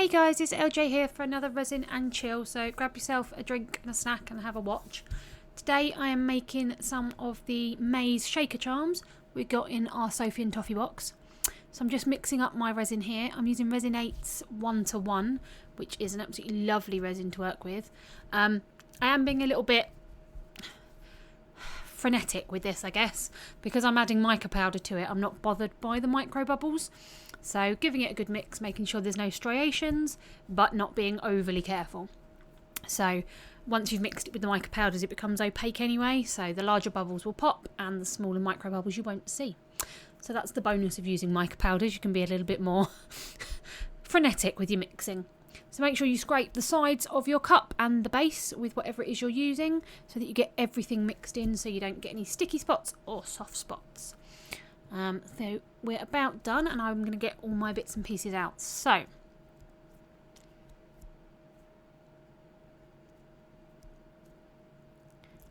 Hey guys, it's LJ here for another Resin and Chill, so grab yourself a drink and a snack and have a watch. Today I am making some of the maize shaker charms we got in our Sophie and Toffee box. So I'm just mixing up my resin here. I'm using Resin 8's 1:1, which is an absolutely lovely resin to work with. I am being a little bit frenetic with this, I guess, because I'm adding mica powder to it. I'm not bothered by the micro bubbles. So giving it a good mix, making sure there's no striations, but not being overly careful. So once you've mixed it with the mica powders, it becomes opaque anyway, so the larger bubbles will pop and the smaller micro bubbles you won't see. So that's the bonus of using mica powders. You can be a little bit more frenetic with your mixing. So make sure you scrape the sides of your cup and the base with whatever it is you're using so that you get everything mixed in so you don't get any sticky spots or soft spots. So we're about done and I'm going to get all my bits and pieces out. So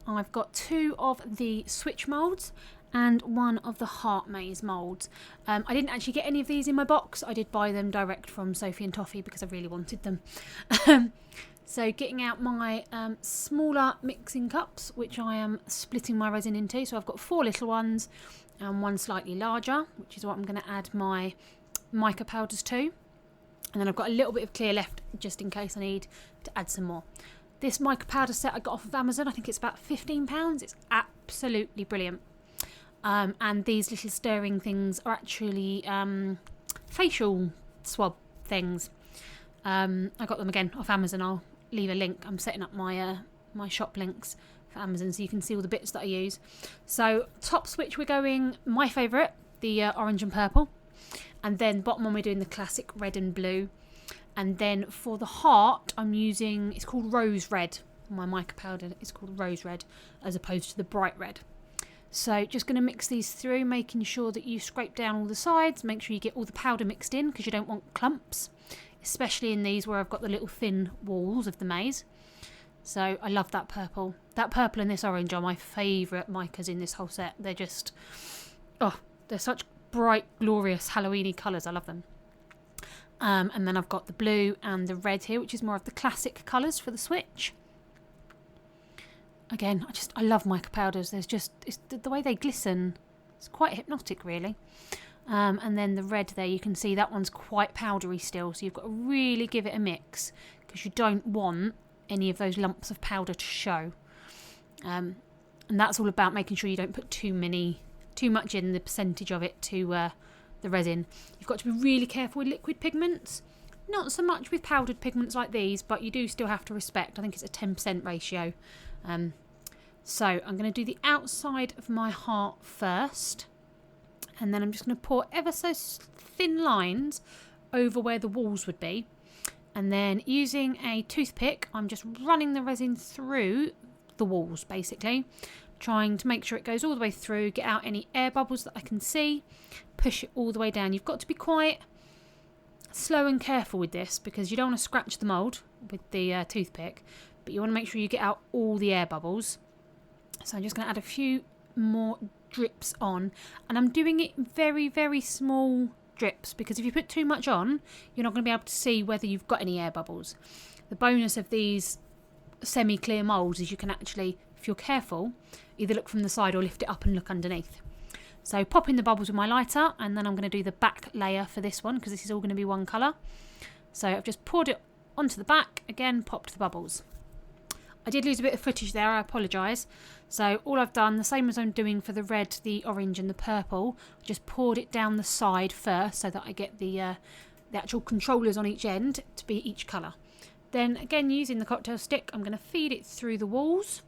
I've got 2 of the Squdge moulds and 1 of the heart maze moulds. I didn't actually get any of these in my box. I did buy them direct from Sophie and Toffee because I really wanted them. So getting out my smaller mixing cups, which I am splitting my resin into. So I've got 4 little ones and 1 slightly larger, which is what I'm going to add my mica powders to. And then I've got a little bit of clear left just in case I need to add some more. This mica powder set I got off of Amazon. I think it's about £15. It's absolutely brilliant. And these little stirring things are actually facial swab things. I got them again off Amazon. I'll leave a link. I'm setting up my my shop links for Amazon so you can see all the bits that I use. So top switch we're going my favourite, the orange and purple, and then bottom one we're doing the classic red and blue, and then for the heart I'm using, it's called rose red. My mica powder is called rose red as opposed to the bright red. So just going to mix these through, making sure that you scrape down all the sides, make sure you get all the powder mixed in because you don't want clumps, especially in these where I've got the little thin walls of the maze. So I love that purple. That purple and this orange are my favourite micas in this whole set. They're just, oh, they're such bright, glorious Halloween-y colours. I love them. And then I've got the blue and the red here, which is more of the classic colours for the Squdge. Again, I love mica powders. There's just, it's the way they glisten. It's quite hypnotic, really. And then the red there, you can see that one's quite powdery still. So you've got to really give it a mix because you don't want any of those lumps of powder to show. And that's all about making sure you don't put too much in the percentage of it to the resin. You've got to be really careful with liquid pigments. Not so much with powdered pigments like these, but you do still have to respect. I think it's a 10% ratio. So I'm going to do the outside of my heart first. And then I'm just going to pour ever so thin lines over where the walls would be. And then using a toothpick, I'm just running the resin through the walls, basically. Trying to make sure it goes all the way through, get out any air bubbles that I can see, push it all the way down. You've got to be quite slow and careful with this because you don't want to scratch the mould with the toothpick, but you want to make sure you get out all the air bubbles. So I'm just going to add a few more drips on, and I'm doing it in very, very small drips because if you put too much on, you're not going to be able to see whether you've got any air bubbles. The bonus of these semi-clear moulds is you can actually, if you're careful, either look from the side or lift it up and look underneath. So pop in the bubbles with my lighter, and then I'm going to do the back layer for this one because this is all going to be one colour. So I've just poured it onto the back, again popped the bubbles. I did lose a bit of footage there, I apologise. So all I've done, the same as I'm doing for the red, the orange and the purple, just poured it down the side first so that I get the actual controllers on each end to be each colour. Then again, using the cocktail stick, I'm going to feed it through the walls.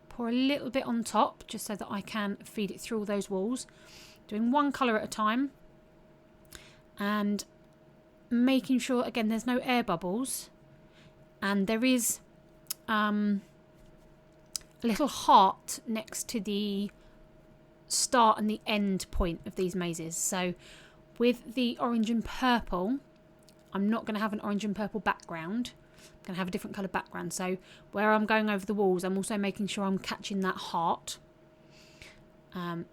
Pour a little bit on top just so that I can feed it through all those walls. Doing one colour at a time. And making sure, again, there's no air bubbles. And there is a little heart next to the start and the end point of these mazes. So with the orange and purple, I'm not going to have an orange and purple background. I'm going to have a different colour background. So where I'm going over the walls, I'm also making sure I'm catching that heart.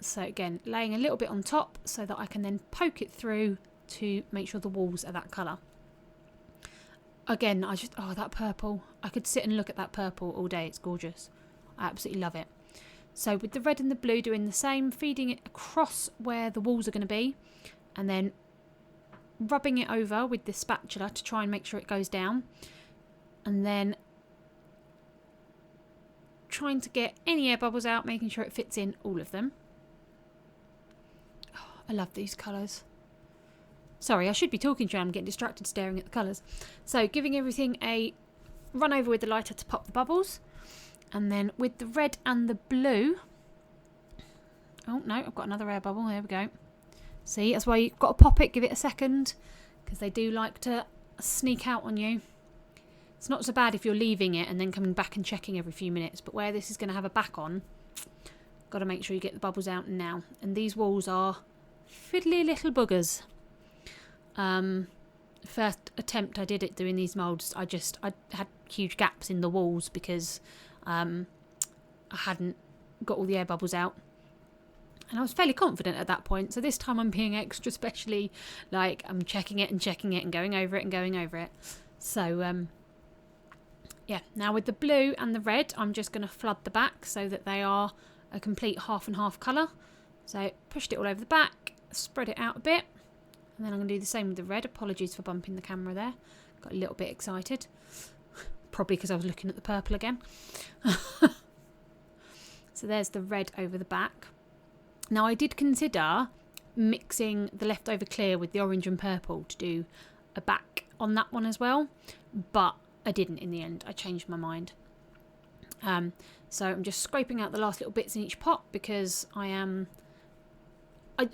So again, laying a little bit on top so that I can then poke it through to make sure the walls are that colour. again, oh, that purple. I could sit and look at that purple all day. It's gorgeous. I absolutely love it. So with the red and the blue doing the same, feeding it across where the walls are going to be, and then rubbing it over with this spatula to try and make sure it goes down, and then trying to get any air bubbles out, making sure it fits in all of them. Oh, I love these colours. Sorry, I should be talking to you. I'm getting distracted staring at the colours. So giving everything a run over with the lighter to pop the bubbles. And then with the red and the blue... Oh, no, I've got another air bubble. There we go. See, that's why you've got to pop it, give it a second, because they do like to sneak out on you. It's not so bad if you're leaving it and then coming back and checking every few minutes, but where this is going to have a back on, got to make sure you get the bubbles out now. And these walls are fiddly little boogers. First attempt I did at doing these moulds, I had huge gaps in the walls because I hadn't got all the air bubbles out. And I was fairly confident at that point. So this time I'm being extra specially, like, I'm checking it and going over it and going over it. So, yeah, now with the blue and the red, I'm just going to flood the back so that they are a complete half and half colour. So pushed it all over the back, spread it out a bit. And then I'm going to do the same with the red. Apologies for bumping the camera there. Got a little bit excited. Probably because I was looking at the purple again. So there's the red over the back. Now I did consider mixing the leftover clear with the orange and purple to do a back on that one as well. But I didn't in the end. I changed my mind. So I'm just scraping out the last little bits in each pot because I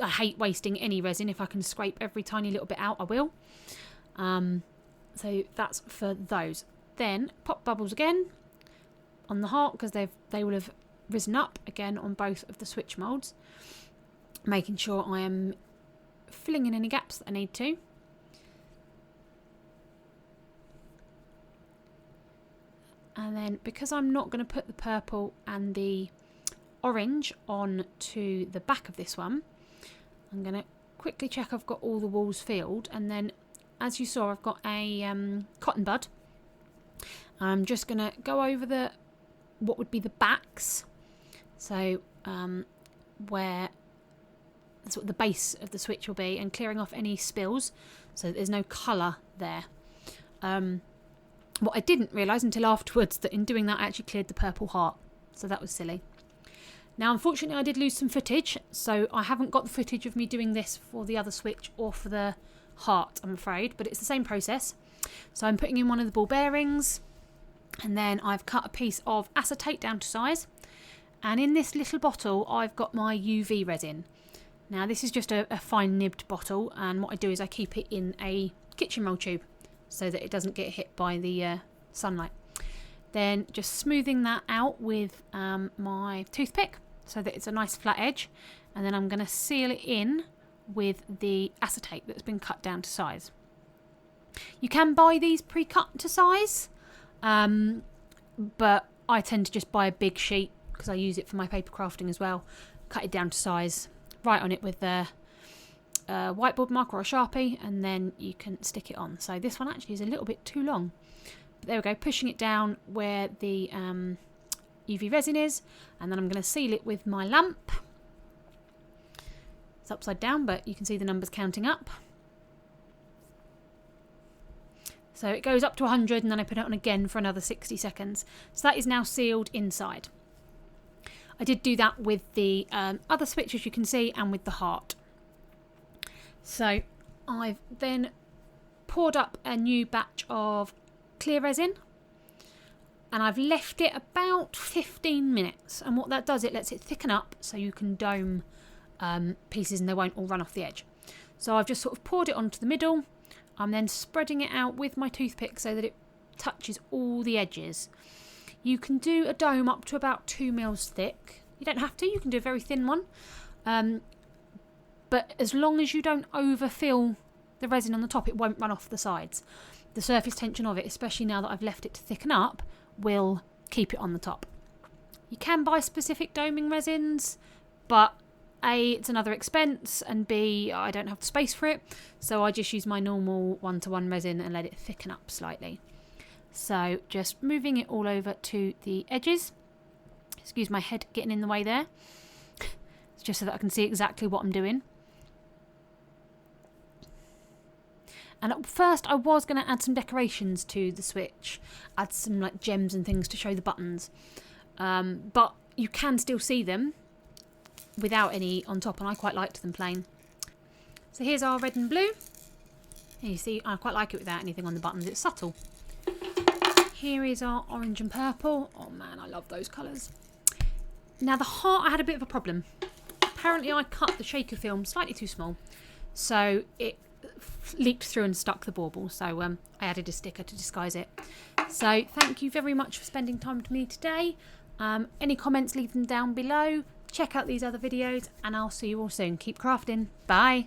hate wasting any resin. If I can scrape every tiny little bit out, I will. So that's for those. Then pop bubbles again on the heart because they will have risen up again on both of the switch moulds. Making sure I am filling in any gaps that I need to. And then because I'm not going to put the purple and the orange on to the back of this one, I'm going to quickly check I've got all the walls filled. And then, as you saw, I've got a cotton bud. I'm just going to go over what would be the backs. So where sort of the base of the switch will be, and clearing off any spills so that there's no colour there. What I didn't realise until afterwards, that in doing that I actually cleared the purple heart. So that was silly. Now, unfortunately, I did lose some footage, so I haven't got the footage of me doing this for the other switch or for the heart, I'm afraid, but it's the same process. So I'm putting in one of the ball bearings, and then I've cut a piece of acetate down to size, and in this little bottle I've got my UV resin. Now this is just a fine nibbed bottle, and what I do is I keep it in a kitchen roll tube so that it doesn't get hit by the sunlight. Then just smoothing that out with my toothpick so that it's a nice flat edge, and then I'm going to seal it in with the acetate that's been cut down to size. You can buy these pre-cut to size, but I tend to just buy a big sheet because I use it for my paper crafting as well. Cut it down to size, write on it with the whiteboard marker or a Sharpie, and then you can stick it on. So this one actually is a little bit too long. But there we go, pushing it down where the UV resin is, and then I'm going to seal it with my lamp. It's upside down, but you can see the numbers counting up. So it goes up to 100, and then I put it on again for another 60 seconds. So that is now sealed inside. I did do that with the other switch, as you can see, and with the heart. So I've then poured up a new batch of clear resin, and I've left it about 15 minutes. And what that does, it lets it thicken up so you can dome pieces and they won't all run off the edge. So I've just sort of poured it onto the middle. I'm then spreading it out with my toothpick so that it touches all the edges. You can do a dome up to about 2 mils thick. You don't have to, you can do a very thin one. But as long as you don't overfill the resin on the top, it won't run off the sides. The surface tension of it, especially now that I've left it to thicken up, will keep it on the top. You can buy specific doming resins, but A, it's another expense, and B, I don't have the space for it, so I just use my normal 1:1 resin and let it thicken up slightly. So just moving it all over to the edges. Excuse my head getting in the way there. It's just so that I can see exactly what I'm doing. And at first I was going to add some decorations to the switch, add some like gems and things to show the buttons, but you can still see them without any on top, and I quite liked them plain. So here's our red and blue, and you see I quite like it without anything on the buttons, it's subtle. Here is our orange and purple. Oh man, I love those colours. Now the heart, I had a bit of a problem. Apparently I cut the shaker film slightly too small, so it leaked through and stuck the bauble, so I added a sticker to disguise it. So thank you very much for spending time with me today. Any comments, leave them down below. Check out these other videos, and I'll see you all soon. Keep crafting. Bye.